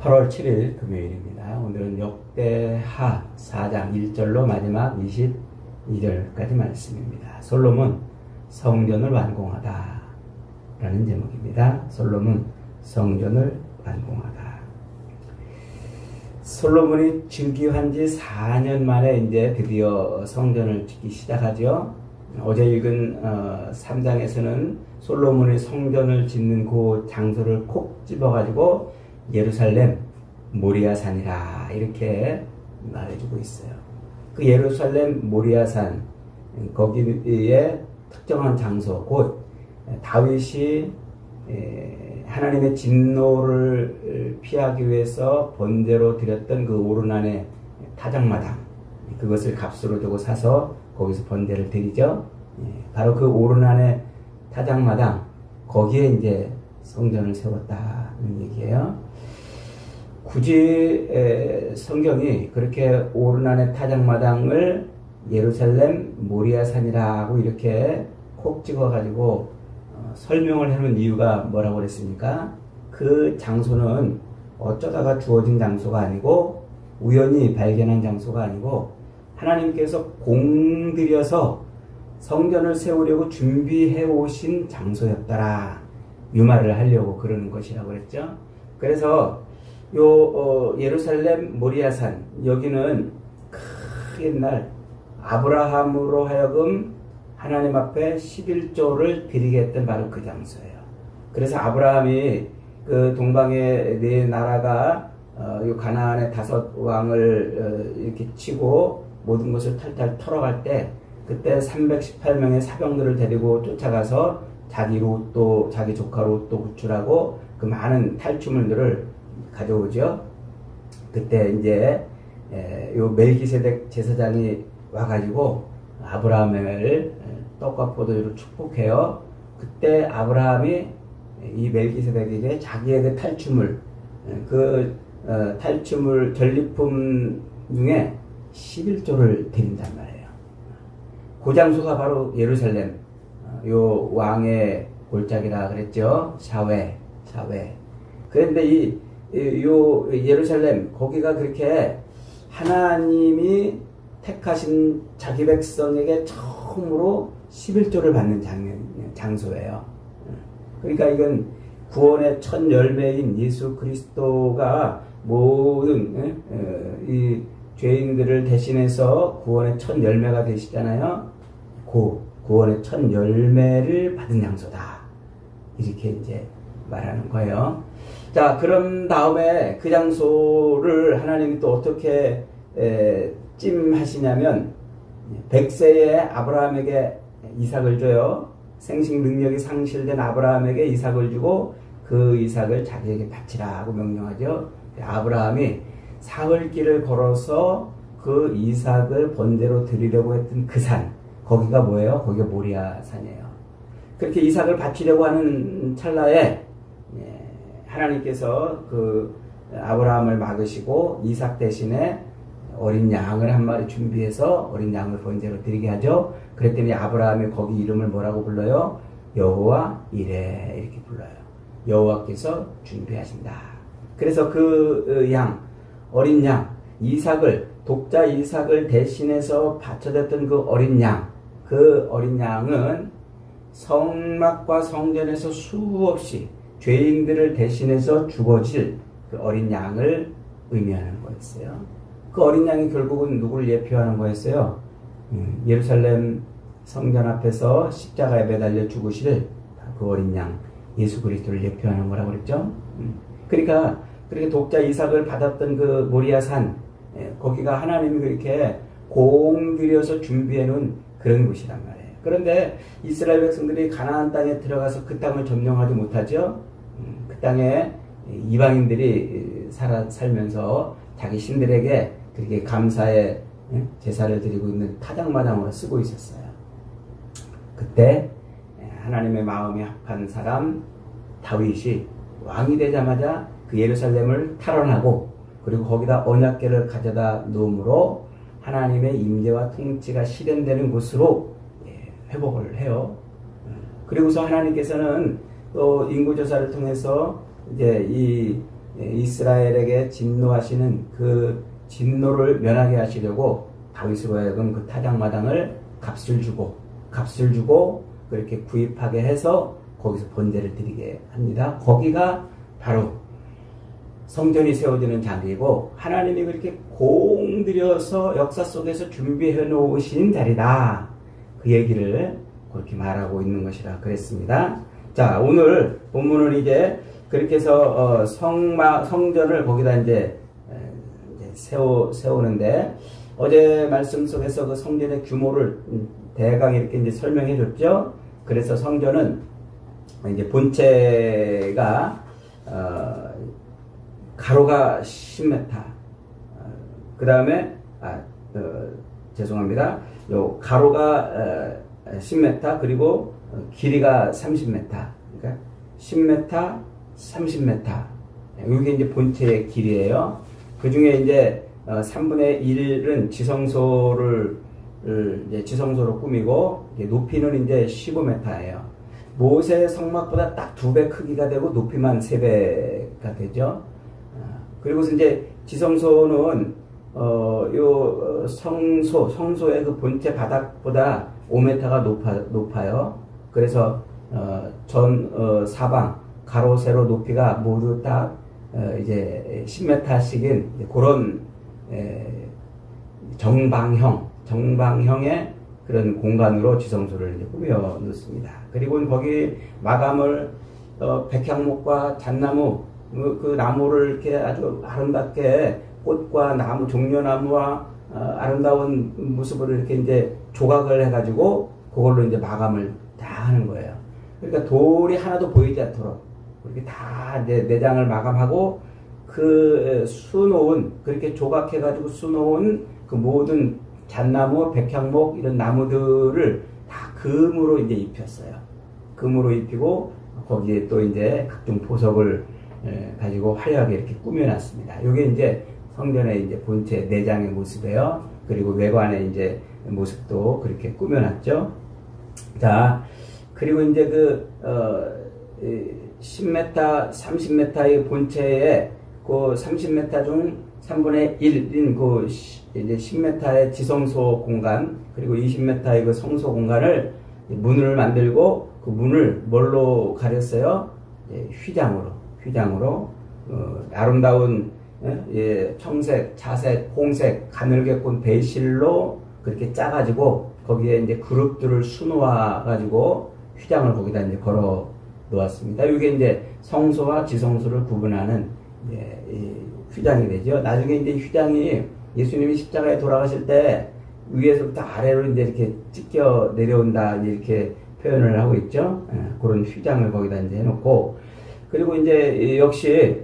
8월 7일 금요일입니다. 오늘은 역대하 4장 1절로 마지막 22절까지 말씀입니다. 솔로몬 성전을 완공하다 라는 제목입니다. 솔로몬 성전을 완공하다. 솔로몬이 즉위한 지 4년 만에 이제 드디어 성전을 짓기 시작하죠. 어제 읽은 3장에서는 솔로몬이 성전을 짓는 그 장소를 콕 집어가지고 예루살렘 모리아산이라 이렇게 말해주고 있어요. 그 예루살렘 모리아산 거기에 특정한 장소, 곧 다윗이 하나님의 진노를 피하기 위해서 번제로 드렸던 그 오르난의 타작마당, 그것을 값으로 주고 사서 거기서 번제를 드리죠. 바로 그 오르난의 타작마당, 거기에 이제 성전을 세웠다는 얘기예요. 굳이 성경이 그렇게 오르난의 타작마당을 예루살렘 모리아산이라고 이렇게 콕 찍어가지고 설명을 해놓은 이유가 뭐라고 그랬습니까? 그 장소는 어쩌다가 주어진 장소가 아니고 우연히 발견한 장소가 아니고 하나님께서 공들여서 성전을 세우려고 준비해 오신 장소였더라, 이 말을 하려고 그러는 것이라고 그랬죠. 그래서 예루살렘 모리아산, 여기는 옛날 아브라함으로 하여금 하나님 앞에 11조를 드리게 했던 바로 그 장소예요. 그래서 아브라함이 그 동방의 네 나라가 요 가나안의 5왕을 이렇게 치고 모든 것을 탈탈 털어갈 때, 그때 318명의 사병들을 데리고 쫓아가서 자기 롯도, 자기 조카 롯도 구출하고 그 많은 탈취물들을 가져오죠. 그때 이제 요 멜기세덱 제사장이 와가지고 아브라함을 떡과 포도주로 축복해요. 그때 아브라함이 이 멜기세덱에게 자기의 그 탈취물, 탈취물 전리품 중에 11조를 드린단 말이에요. 그 장소가 바로 예루살렘, 요 왕의 골짜기라 그랬죠. 샤웨. 그런데 요 예루살렘, 거기가 그렇게 하나님이 택하신 자기 백성에게 처음으로 11조를 받는 장소예요. 그러니까 이건 구원의 첫 열매인 예수 그리스도가 모든 이 죄인들을 대신해서 구원의 첫 열매가 되시잖아요. 그 구원의 첫 열매를 받은 장소다, 이렇게 이제 말하는 거예요. 자, 그런 다음에 그 장소를 하나님이 또 어떻게 찜하시냐면, 100세의 아브라함에게 이삭을 줘요. 생식 능력이 상실된 아브라함에게 이삭을 주고 그 이삭을 자기에게 바치라고 명령하죠. 아브라함이 사흘길을 걸어서 그 이삭을 번제로 드리려고 했던 그 산, 거기가 뭐예요? 거기가 모리아산이에요. 그렇게 이삭을 바치려고 하는 찰나에 하나님께서 그 아브라함을 막으시고 이삭 대신에 어린 양을 한 마리 준비해서 어린 양을 번제로 드리게 하죠. 그랬더니 아브라함이 거기 이름을 뭐라고 불러요? 여호와 이레, 이렇게 불러요. 여호와께서 준비하신다. 그래서 그 어린 양 이삭을, 독자 이삭을 대신해서 바쳐졌던 그 어린 양은 성막과 성전에서 수없이 죄인들을 대신해서 죽어질 그 어린 양을 의미하는 거였어요. 그 어린 양이 결국은 누구를 예표하는 거였어요? 예루살렘 성전 앞에서 십자가에 매달려 죽으실 그 어린 양, 예수 그리스도를 예표하는 거라고 그랬죠. 그러니까 그렇게 독자 이삭을 받았던 그 모리아산, 거기가 하나님이 그렇게 공들여서 준비해 놓은 그런 곳이란 말이에요. 그런데 이스라엘 백성들이 가나안 땅에 들어가서 그 땅을 점령하지 못하죠. 그 땅에 이방인들이 살면서 자기 신들에게 그렇게 감사의 제사를 드리고 있는 타작마당으로 쓰고 있었어요. 그때 하나님의 마음이 합한 사람 다윗이 왕이 되자마자 그 예루살렘을 탈환하고, 그리고 거기다 언약궤를 가져다 놓음으로 하나님의 임재와 통치가 실현되는 곳으로 회복을 해요. 그리고서 하나님께서는 또 인구조사를 통해서 이제 이 이스라엘에게 진노하시는 그 진노를 면하게 하시려고 다윗으로 하여금 그 타작마당을 값을 주고 그렇게 구입하게 해서 거기서 번제를 드리게 합니다. 거기가 바로 성전이 세워지는 자리이고 하나님이 그렇게 공들여서 역사 속에서 준비해 놓으신 자리다. 그 얘기를 그렇게 말하고 있는 것이라 그랬습니다. 자, 오늘 본문을 이제 그렇게 해서 성전을 거기다 이제 세우는데 어제 말씀 속에서 그 성전의 규모를 대강 이렇게 이제 설명해 줬죠. 그래서 성전은 이제 본체가 가로가 10m, 그 다음에 죄송합니다. 요 가로가 10m 그리고 길이가 30m, 그러니까 10m, 30m. 이게 이제 본체의 길이에요. 그 중에 이제 3분의 1은 지성소로 꾸미고 높이는 이제 15m예요. 모세 성막보다 딱 2배 크기가 되고 높이만 3배가 되죠. 그리고서 이제 지성소는 요 성소의 그 본체 바닥보다 5m가 높아요. 그래서 사방 가로 세로 높이가 모두 딱 이제 10m씩인 그런 정방형의 그런 공간으로 지성소를 이제 꾸며 놓습니다. 그리고 거기 마감을 백향목과 잣나무 그 나무를 이렇게 아주 아름답게 꽃과 나무 종려나무와 아름다운 모습을 이렇게 이제 조각을 해가지고 그걸로 이제 마감을 다 하는 거예요. 그러니까 돌이 하나도 보이지 않도록 그렇게 다 이제 내장을 마감하고 그 그렇게 조각해가지고 수놓은 그 모든 잣나무, 백향목 이런 나무들을 다 금으로 이제 입혔어요. 금으로 입히고 거기에 또 이제 각종 보석을 가지고 화려하게 이렇게 꾸며놨습니다. 이게 이제 성전의 이제 본체 내장의 모습이에요. 그리고 외관의 이제 모습도 그렇게 꾸며놨죠. 자, 그리고 이제 10m, 30m의 본체에 그 30m 중 3분의 1인 그 이제 10m의 지성소 공간 그리고 20m의 그 성소 공간을 문을 만들고 그 문을 뭘로 가렸어요? 휘장으로 아름다운 청색, 자색, 홍색, 가늘게 꼰 배실로 그렇게 짜가지고 거기에 이제 그룹들을 수놓아가지고 휘장을 거기다 이제 걸어 놓았습니다. 이게 이제 성소와 지성소를 구분하는 이 휘장이 되죠. 나중에 이제 휘장이 예수님이 십자가에 돌아가실 때 위에서부터 아래로 이제 이렇게 찢겨 내려온다 이렇게 표현을 하고 있죠. 그런 휘장을 거기다 이제 해놓고 그리고 이제 역시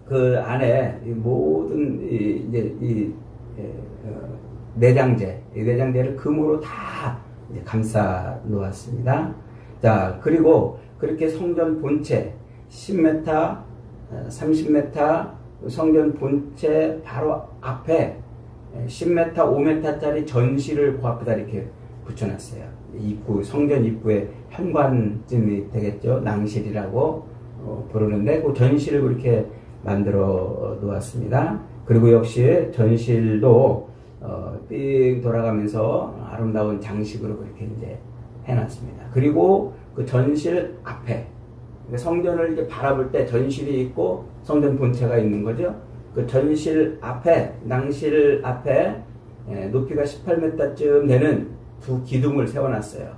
그 안에 모든 이 내장재를 금으로 다 이제 감싸 놓았습니다. 자, 그리고 그렇게 성전 본체 10m, 30m 성전 본체 바로 앞에 10m, 5m짜리 전실을 그 앞에다 이렇게 붙여놨어요. 성전 입구의 현관쯤이 되겠죠. 낭실이라고 부르는데 그 전실을 그렇게 만들어 놓았습니다. 그리고 역시 전실도 삥 돌아가면서 아름다운 장식으로 그렇게 이제 해놨습니다. 그리고 그 전실 앞에 성전을 이제 바라볼 때 전실이 있고 성전 본체가 있는 거죠. 그 전실 앞에 낭실 앞에 높이가 18m쯤 되는 두 기둥을 세워놨어요.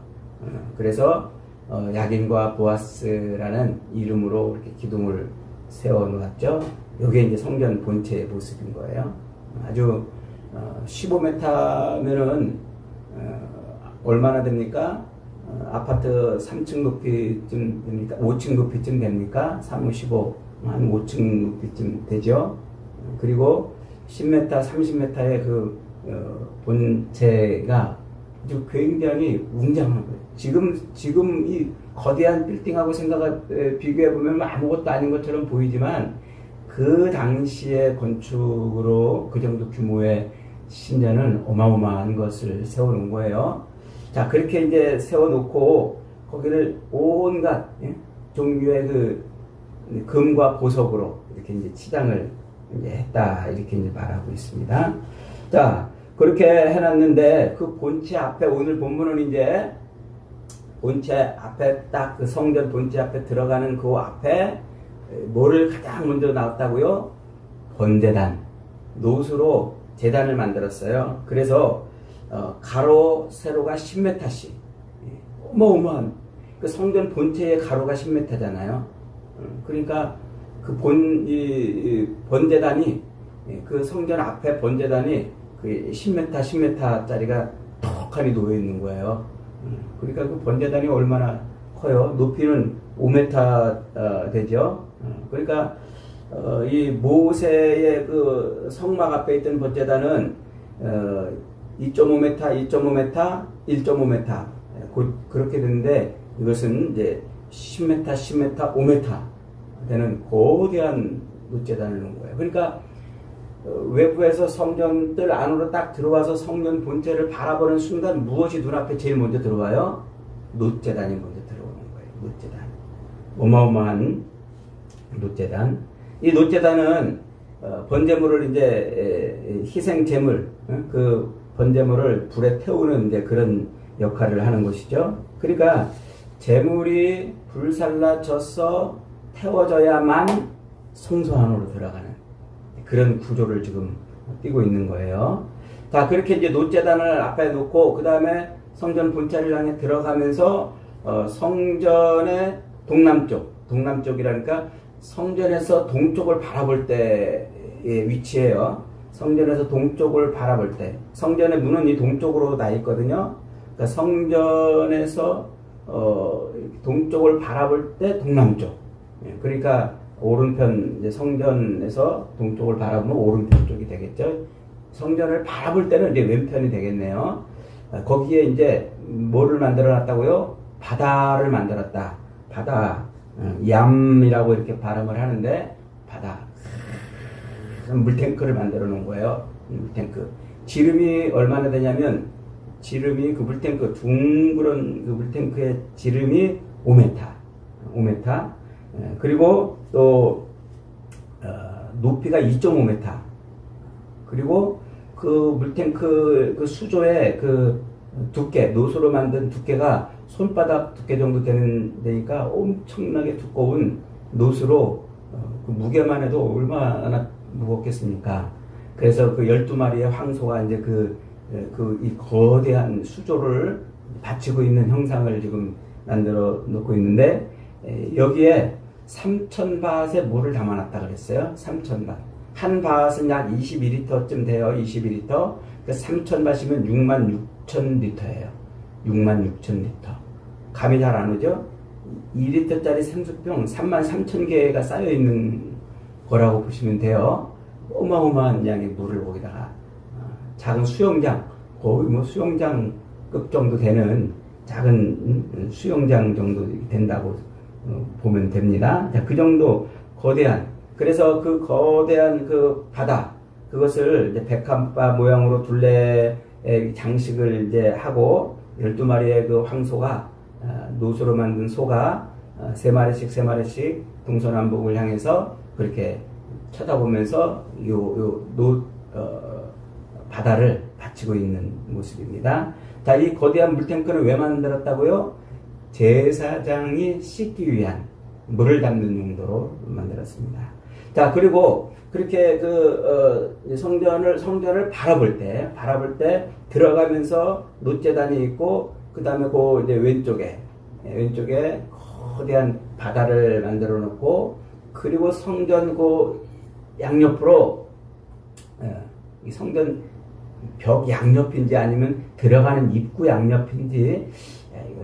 그래서 야긴과 보아스라는 이름으로 이렇게 기둥을 세워놓았죠. 이게 이제 성전 본체의 모습인 거예요. 아주 15m면은 얼마나 됩니까? 아파트 3층 높이쯤 됩니까? 5층 높이쯤 됩니까? 3, 15, 한 5층 높이쯤 되죠. 그리고 10m, 30m의 그 본체가 아주 굉장히 웅장한 거예요. 지금 이 거대한 빌딩하고 비교해보면 아무것도 아닌 것처럼 보이지만 그 당시의 건축으로 그 정도 규모의 신전은 어마어마한 것을 세워놓은 거예요. 자, 그렇게 이제 세워놓고 거기를 온갖 종류의 그 금과 보석으로 이렇게 이제 치장을 이제 했다 이렇게 이제 말하고 있습니다. 자, 그렇게 해놨는데 그 본체 앞에 오늘 본문은 이제 본체 앞에 딱 그 성전 본체 앞에 들어가는 그 앞에 뭐를 가장 먼저 나왔다고요? 번제단, 노수로 제단을 만들었어요. 그래서 가로 세로가 10m씩 어마어마한 그 성전 본체의 가로가 10m잖아요. 그러니까 그 번제단이 그 성전 앞에 번제단이 그 10m 10m짜리가 턱하니 놓여 있는 거예요. 그러니까 그 번제단이 얼마나 커요? 높이는 5m 되죠. 그러니까 이 모세의 그 성막 앞에 있던 번제단은 2.5m, 2.5m, 1.5m 그렇게 되는데 이것은 이제 10m, 10m, 5m 되는 거대한 놋제단을 놓은 거예요. 그러니까 외부에서 성전들 안으로 딱 들어와서 성전 본체를 바라보는 순간 무엇이 눈앞에 제일 먼저 들어와요? 놋제단이 먼저 들어오는 거예요. 놋제단. 어마어마한 놋제단. 이 놋제단은 번제물을 이제 희생제물, 그 번제물을 불에 태우는 이제 그런 역할을 하는 것이죠. 그러니까 제물이 불살라져서 태워져야만 성소 안으로 들어가는 그런 구조를 지금 띄고 있는 거예요. 자, 그렇게 이제 놋제단을 앞에 놓고 그 다음에 성전 본체를 향해 들어가면서 성전의 동남쪽이라니까 성전에서 동쪽을 바라볼 때의 위치예요. 성전에서 동쪽을 바라볼 때 성전의 문은 이 동쪽으로 나 있거든요. 그러니까 성전에서 동쪽을 바라볼 때 동남쪽. 그러니까 오른편 이제 성전에서 동쪽을 바라보면 오른편 쪽이 되겠죠. 성전을 바라볼 때는 이제 왼편이 되겠네요. 거기에 이제 뭐를 만들어 놨다고요? 바다를 만들었다. 바다, 얌이라고 이렇게 발음을 하는데 바다. 물탱크를 만들어 놓은 거예요. 물탱크. 지름이 얼마나 되냐면 지름이 그 물탱크 둥그런 그 물탱크의 지름이 5m. 5m. 그리고 또 높이가 2.5m. 그리고 그 물탱크 그 수조의 그 두께, 노수로 만든 두께가 손바닥 두께 정도 되는 데니까 엄청나게 두꺼운 노수로 그 무게만 해도 얼마나 무겁겠습니까? 그래서 그 12마리의 황소가 이제 이 거대한 수조를 받치고 있는 형상을 지금 만들어 놓고 있는데, 여기에 3,000밭의 물을 담아놨다 그랬어요. 3,000밭. 한 밭은 약 22리터쯤 돼요. 22리터. 그 3,000밭이면 66,000리터예요. 66,000리터. 감이 잘 안 오죠? 2리터짜리 생수병 33,000개가 쌓여있는 거라고 보시면 돼요. 어마어마한 양의 물을 거기다가 작은 수영장, 거의 뭐 수영장급 정도 되는 작은 수영장 정도 된다고 보면 됩니다. 자, 그 정도 거대한, 그래서 그 거대한 그 바다, 그것을 이제 백합바 모양으로 둘레 장식을 이제 하고 12마리의 그 황소가 노수로 만든 소가 3마리씩 동서남북을 향해서 그렇게 쳐다보면서 바다를 받치고 있는 모습입니다. 자, 이 거대한 물탱크는 왜 만들었다고요? 제사장이 씻기 위한 물을 담는 용도로 만들었습니다. 자, 그리고 그렇게 성전을 바라볼 때 들어가면서 놋제단이 있고, 그 다음에 이제 왼쪽에 거대한 바다를 만들어 놓고, 그리고 성전 양옆으로, 이 성전 벽 양옆인지 아니면 들어가는 입구 양옆인지,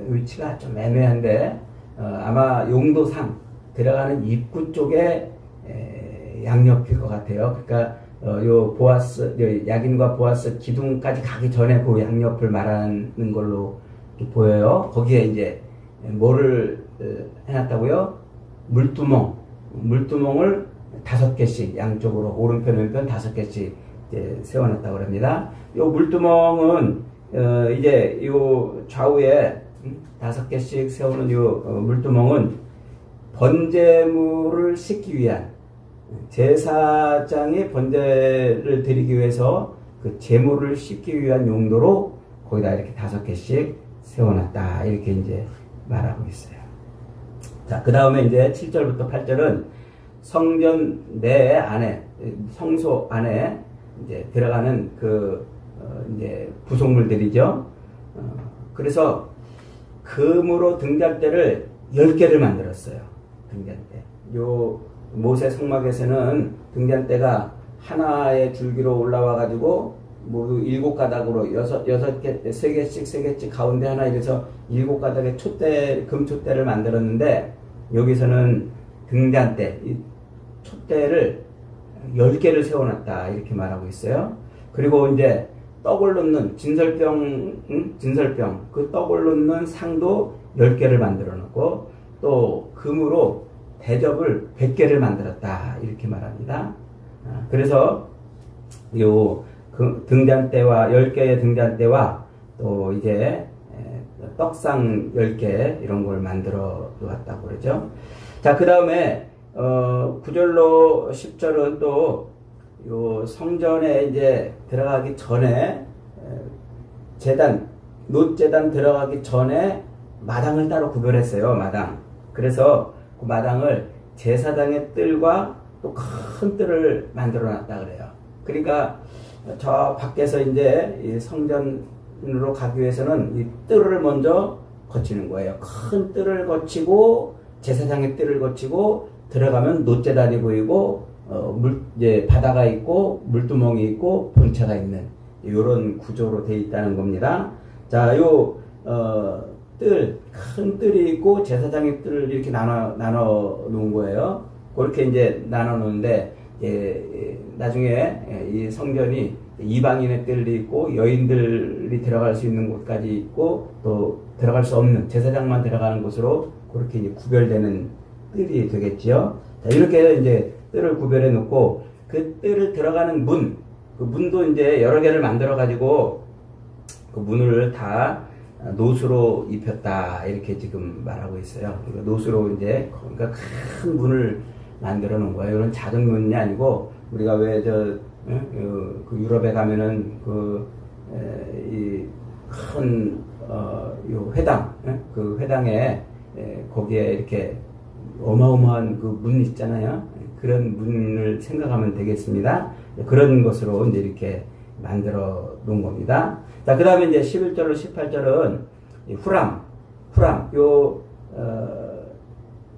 위치가 좀 애매한데, 아마 용도상 들어가는 입구 쪽에 양옆일 것 같아요. 그러니까 야긴과 보아스 기둥까지 가기 전에 그 양옆을 말하는 걸로 보여요. 거기에 이제 뭐를 해놨다고요? 물두멍을 5개씩 양쪽으로 오른편 왼편 5개씩 세워놨다고 합니다. 요 물두멍은 이제 요 좌우에 5개씩 세우는 요 물두멍은 번제물을 씻기 위한 제사장의 번제를 드리기 위해서 그 제물을 씻기 위한 용도로 거기다 이렇게 5개씩 세워놨다. 이렇게 이제 말하고 있어요. 자, 그 다음에 이제 7절부터 8절은 성전 내 안에, 성소 안에 이제 들어가는 이제 부속물들이죠. 그래서 금으로 등잔대를 10개를 만들었어요. 등잔대. 요 모세 성막에서는 등잔대가 하나의 줄기로 올라와 가지고 모두 7가닥으로 6개, 3개씩 가운데 하나 이래서 7가닥의 촛대, 금촛대를 만들었는데 여기서는 등잔대, 이 촛대를 10개를 세워놨다. 이렇게 말하고 있어요. 그리고 이제 떡을 넣는 진설병, 그 떡을 넣는 상도 10개를 만들어 놓고 또 금으로 대접을 100개를 만들었다. 이렇게 말합니다. 그래서 요 등잔대와 10개의 등잔대와 또 이제 떡상 10개 이런 걸 만들어 놓았다고 그러죠. 자, 그 다음에 9절로 10절은 또 요 성전에 이제 들어가기 전에 놋제단 들어가기 전에 마당을 따로 구별했어요. 마당. 그래서 그 마당을 제사장의 뜰과 또 큰 뜰을 만들어 놨다 그래요. 그러니까 저 밖에서 이제 이 성전으로 가기 위해서는 이 뜰을 먼저 거치는 거예요. 큰 뜰을 거치고 제사장의 뜰을 거치고 들어가면 놋제단이 보이고 이제 바다가 있고 물두멍이 있고 본체가 있는 이런 구조로 되어 있다는 겁니다. 자, 큰 뜰이 있고 제사장의 뜰을 이렇게 나눠 놓은 거예요. 그렇게 이제 나눠 놓는데 나중에 이 성전이 이방인의 뜰이 있고 여인들이 들어갈 수 있는 곳까지 있고 또 들어갈 수 없는 제사장만 들어가는 곳으로 그렇게 이제 구별되는 뜰이 되겠지요. 자, 이렇게 이제 뜰을 구별해 놓고 그 뜰을 들어가는 그 문도 이제 여러 개를 만들어 가지고 그 문을 다 놋으로 입혔다. 이렇게 지금 말하고 있어요. 놋으로 이제 그러니까 큰 문을 만들어 놓은 거예요. 이런 작은 문이 아니고 우리가 왜 그 유럽에 가면은 이 큰 요 회당, 그 회당에 거기에 이렇게 어마어마한 그 문 있잖아요. 그런 문을 생각하면 되겠습니다. 그런 것으로 이제 이렇게 만들어 놓은 겁니다. 자, 그 다음에 이제 11절로 18절은 후람,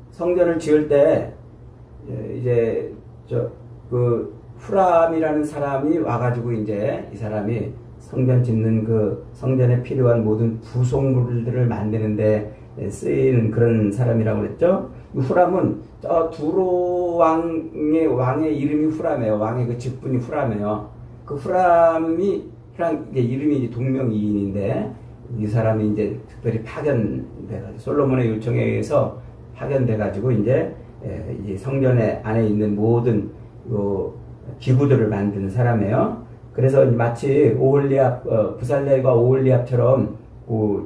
성전을 지을 때 이제 후람이라는 사람이 와가지고 이제 이 사람이 성전 짓는 그 성전에 필요한 모든 부속물들을 만드는데 쓰이는 그런 사람이라고 그랬죠. 후람은 두로 왕의 이름이 후람이에요. 왕의 그 직분이 후람이에요. 그 후람이 이름이 동명이인인데 이 사람이 이제 특별히 파견돼가지고 솔로몬의 요청에 의해서 파견돼가지고 이제 이 성전에 안에 있는 모든 요 기구들을 만드는 사람이에요. 그래서 마치 부살렐과 오홀리압처럼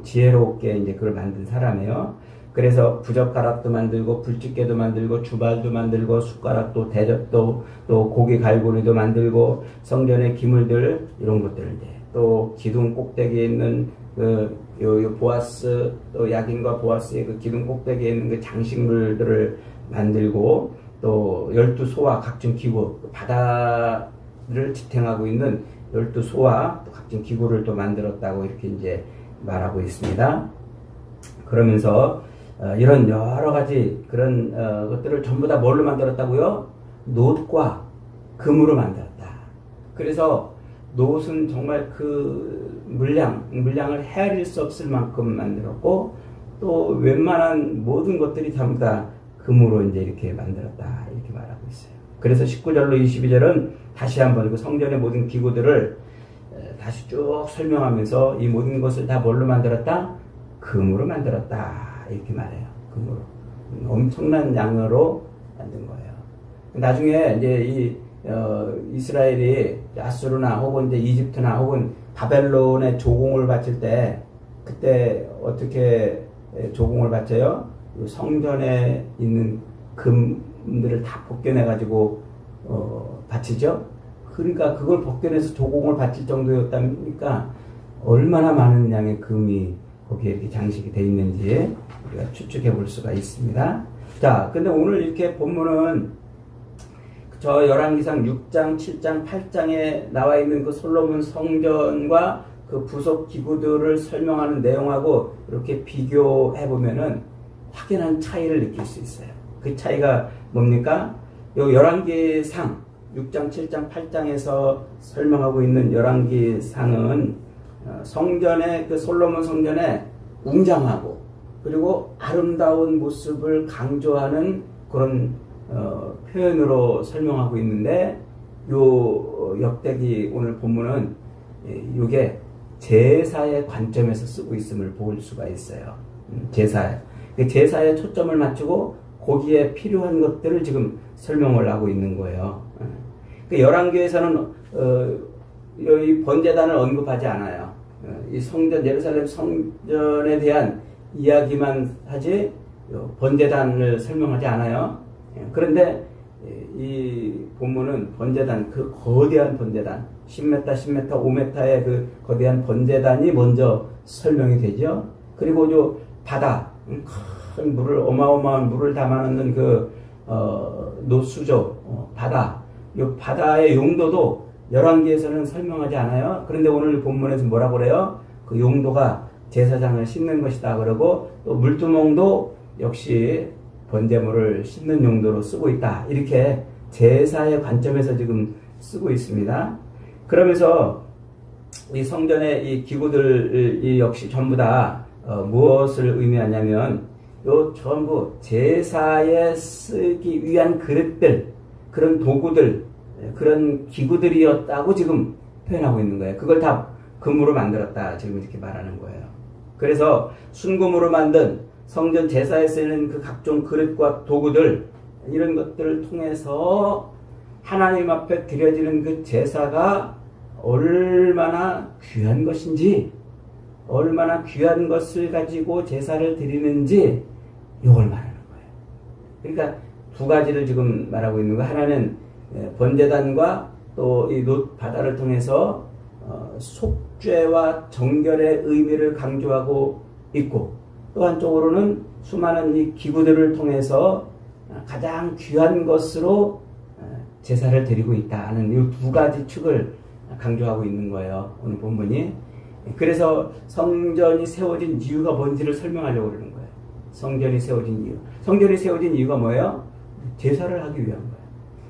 지혜롭게 이제 그걸 만든 사람이에요. 그래서 부젓가락도 만들고 불집게도 만들고 주발도 만들고 숟가락도 대접도 또 고기 갈고리도 만들고 성전의 기물들 이런 것들을 이제 또 기둥 꼭대기에 있는 요 보아스 또 야긴과 보아스의 그 기둥 꼭대기에 있는 그 장식물들을 만들고 또 12소와 각종 기구 바다를 지탱하고 있는 12소와 또 각종 기구를 또 만들었다고 이렇게 이제 말하고 있습니다. 그러면서 이런 여러 가지 그런 것들을 전부 다 뭘로 만들었다고요? 놋과 금으로 만들었다. 그래서 놋은 정말 그 물량을 헤아릴 수 없을 만큼 만들었고 또 웬만한 모든 것들이 전부 다 금으로 이제 이렇게 만들었다. 이렇게 말하고 있어요. 그래서 19절로 22절은 다시 한번 그 성전의 모든 기구들을 다시 쭉 설명하면서 이 모든 것을 다 뭘로 만들었다? 금으로 만들었다. 이렇게 말해요. 금으로. 엄청난 양으로 만든 거예요. 나중에 이제 이스라엘이 아수르나 혹은 이제 이집트나 혹은 바벨론에 조공을 바칠 때 그때 어떻게 조공을 바쳐요? 성전에 있는 금들을 다 벗겨내가지고 바치죠. 그러니까 그걸 벗겨내서 조공을 바칠 정도였다니까 얼마나 많은 양의 금이 거기에 이렇게 장식이 되어 있는지 우리가 추측해 볼 수가 있습니다. 자, 근데 오늘 이렇게 본문은 저 열왕기상 6장, 7장, 8장에 나와 있는 그 솔로몬 성전과 그 부속 기구들을 설명하는 내용하고 이렇게 비교해 보면은 확연한 차이를 느낄 수 있어요. 그 차이가 뭡니까? 요 열왕기상 6장, 7장, 8장에서 설명하고 있는 열왕기상은 성전의 그 솔로몬 성전의 웅장하고 그리고 아름다운 모습을 강조하는 그런 표현으로 설명하고 있는데 요 역대기 오늘 본문은 이게 제사의 관점에서 쓰고 있음을 볼 수가 있어요. 제사에 초점을 맞추고 거기에 필요한 것들을 지금 설명을 하고 있는 거예요. 그 열왕기에서는 이 번제단을 언급하지 않아요. 이 성전, 예루살렘 성전에 대한 이야기만 하지 번제단을 설명하지 않아요. 그런데 이 본문은 번제단, 그 거대한 번제단, 10m, 10m, 5m의 그 거대한 번제단이 먼저 설명이 되죠. 그리고 요 바다, 큰 물을, 어마어마한 물을 담아놓는 그 노수조, 바다, 이 바다의 용도도 열왕기에서는 설명하지 않아요. 그런데 오늘 본문에서 뭐라고 그래요? 그 용도가 제사장을 씻는 것이다 그러고 또 물두멍도 역시 번제물을 씻는 용도로 쓰고 있다. 이렇게 제사의 관점에서 지금 쓰고 있습니다. 그러면서 이 성전의 이 기구들이 역시 전부 다 무엇을 의미하냐면 요 전부 제사에 쓰기 위한 그릇들, 그런 도구들, 그런 기구들이었다고 지금 표현하고 있는 거예요. 그걸 다 금으로 만들었다. 지금 이렇게 말하는 거예요. 그래서 순금으로 만든 성전 제사에 쓰이는 그 각종 그릇과 도구들, 이런 것들을 통해서 하나님 앞에 드려지는 그 제사가 얼마나 귀한 것인지, 얼마나 귀한 것을 가지고 제사를 드리는지 이걸 말하는 거예요. 그러니까 두 가지를 지금 말하고 있는 거예요. 하나는 번제단과 또 이 바다를 통해서 속죄와 정결의 의미를 강조하고 있고, 또 한쪽으로는 수많은 이 기구들을 통해서 가장 귀한 것으로 제사를 드리고 있다는 이 두 가지 축을 강조하고 있는 거예요. 오늘 본문이. 그래서 성전이 세워진 이유가 뭔지를 설명하려고 그러는 거예요. 성전이 세워진 이유. 성전이 세워진 이유가 뭐예요? 제사를 하기 위한 거예요.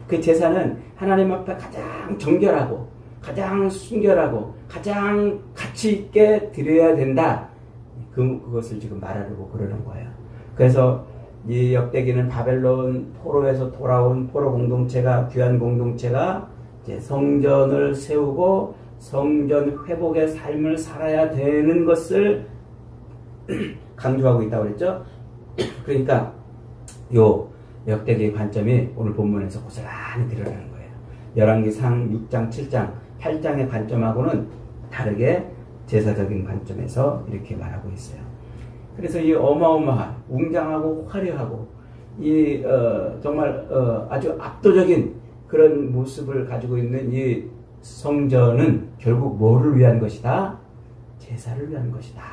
그 제사는 하나님 앞에 가장 정결하고 가장 순결하고 가장 가치 있게 드려야 된다. 그것을 지금 말하려고 그러는 거예요. 그래서 이 역대기는 바벨론 포로에서 돌아온 포로 공동체가, 귀한 공동체가 이제 성전을 세우고 성전 회복의 삶을 살아야 되는 것을 강조하고 있다고 그랬죠. 그러니까 요 역대기의 관점이 오늘 본문에서 고스란히 드러나는 거예요. 열왕기상 6장, 7장, 8장의 관점하고는 다르게 제사적인 관점에서 이렇게 말하고 있어요. 그래서 이 어마어마한, 웅장하고 화려하고 이 정말 아주 압도적인 그런 모습을 가지고 있는 이 성전은 결국 뭐를 위한 것이다? 제사를 위한 것이다.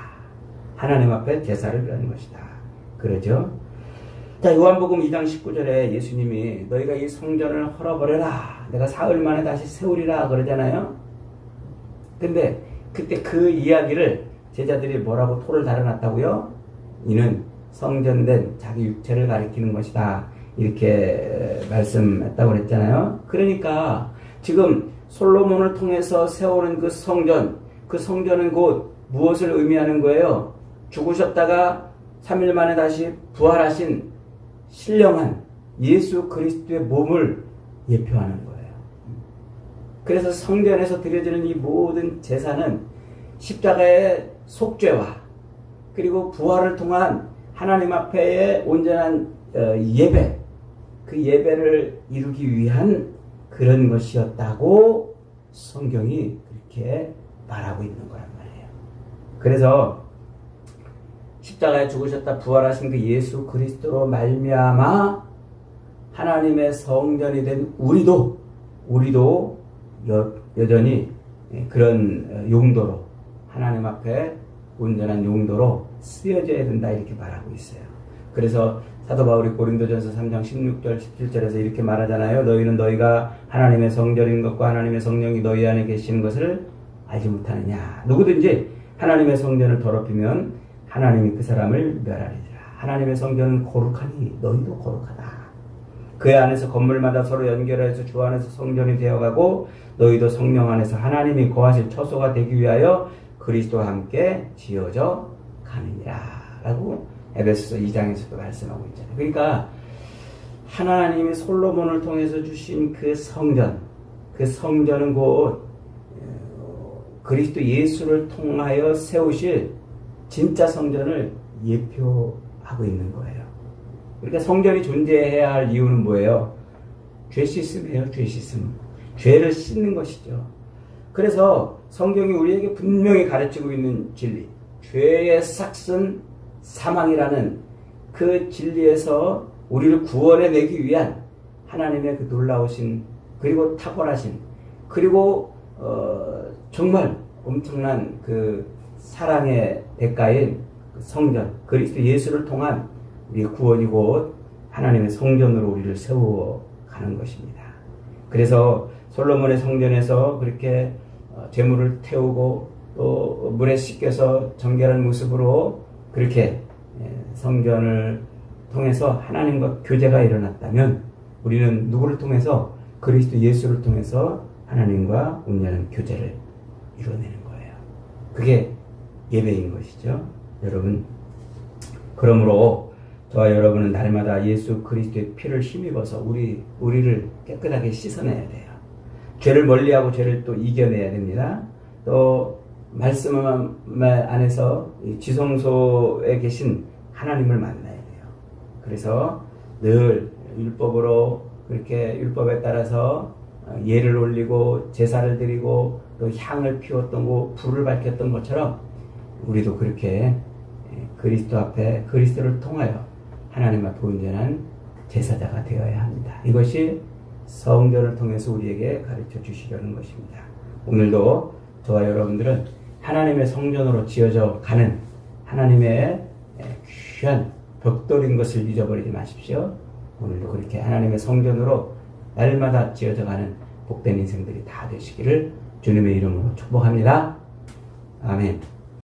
하나님 앞에 제사를 위한 것이다. 그러죠? 자, 요한복음 2장 19절에 예수님이 너희가 이 성전을 헐어버려라. 내가 사흘 만에 다시 세우리라 그러잖아요. 근데 그때 그 이야기를 제자들이 뭐라고 토를 달아놨다고요? 이는 성전된 자기 육체를 가리키는 것이다. 이렇게 말씀했다고 그랬잖아요. 그러니까 지금 솔로몬을 통해서 세우는 그 성전은 곧 무엇을 의미하는 거예요? 죽으셨다가 3일 만에 다시 부활하신 신령한 예수 그리스도의 몸을 예표하는 거예요. 그래서 성전에서 드려지는 이 모든 제사는 십자가의 속죄와 그리고 부활을 통한 하나님 앞에의 온전한 예배, 그 예배를 이루기 위한 그런 것이었다고 성경이 그렇게 말하고 있는 거란 말이에요. 그래서 십자가에 죽으셨다 부활하신 그 예수 그리스도로 말미암아 하나님의 성전이 된 우리도 여전히 그런 용도로 하나님 앞에 온전한 용도로 쓰여져야 된다 이렇게 말하고 있어요. 그래서 사도 바울이 고린도전서 3장 16절 17절에서 이렇게 말하잖아요. 너희는 너희가 하나님의 성전인 것과 하나님의 성령이 너희 안에 계시는 것을 알지 못하느냐. 누구든지 하나님의 성전을 더럽히면 하나님이 그 사람을 멸하리라. 하나님의 성전은 거룩하니 너희도 거룩하다. 그 안에서 건물마다 서로 연결해서 주 안에서 성전이 되어가고 너희도 성령 안에서 하나님이 거하실 처소가 되기 위하여 그리스도와 함께 지어져 가느니라 라고 에베소서 2장에서도 말씀하고 있잖아요. 그러니까 하나님이 솔로몬을 통해서 주신 그 성전은 곧 그리스도 예수를 통하여 세우실 진짜 성전을 예표하고 있는 거예요. 그러니까 성전이 존재해야 할 이유는 뭐예요? 죄 씻음이에요. 죄 씻음. 죄를 씻는 것이죠. 그래서 성경이 우리에게 분명히 가르치고 있는 진리, 죄의 삭슨 사망이라는 그 진리에서 우리를 구원해내기 위한 하나님의 그 놀라우신 그리고 탁월하신 그리고 정말 엄청난 그 사랑의 대가인 그 성전 그리스도 예수를 통한 우리의 구원이 곧 하나님의 성전으로 우리를 세워가는 것입니다. 그래서 솔로몬의 성전에서 그렇게 제물을 태우고 또 물에 씻겨서 정결한 모습으로 그렇게 성전을 통해서 하나님과 교제가 일어났다면 우리는 누구를 통해서 그리스도 예수를 통해서 하나님과 온전한 교제를 이뤄내는 거예요. 그게 예배인 것이죠. 여러분, 그러므로 저와 여러분은 날마다 예수 그리스도의 피를 힘입어서 우리를 깨끗하게 씻어내야 돼요. 죄를 멀리하고 죄를 또 이겨내야 됩니다. 또 말씀 안에서 지성소에 계신 하나님을 만나야 돼요. 그래서 늘 율법으로 그렇게 율법에 따라서 예를 올리고 제사를 드리고 또 향을 피웠던 거 불을 밝혔던 것처럼 우리도 그렇게 그리스도 앞에 그리스도를 통하여 하나님 앞에 온전한 제사자가 되어야 합니다. 이것이 성전을 통해서 우리에게 가르쳐 주시려는 것입니다. 오늘도 저와 여러분들은 하나님의 성전으로 지어져 가는 하나님의 귀한 벽돌인 것을 잊어버리지 마십시오. 오늘도 그렇게 하나님의 성전으로 날마다 지어져 가는 복된 인생들이 다 되시기를 주님의 이름으로 축복합니다. 아멘.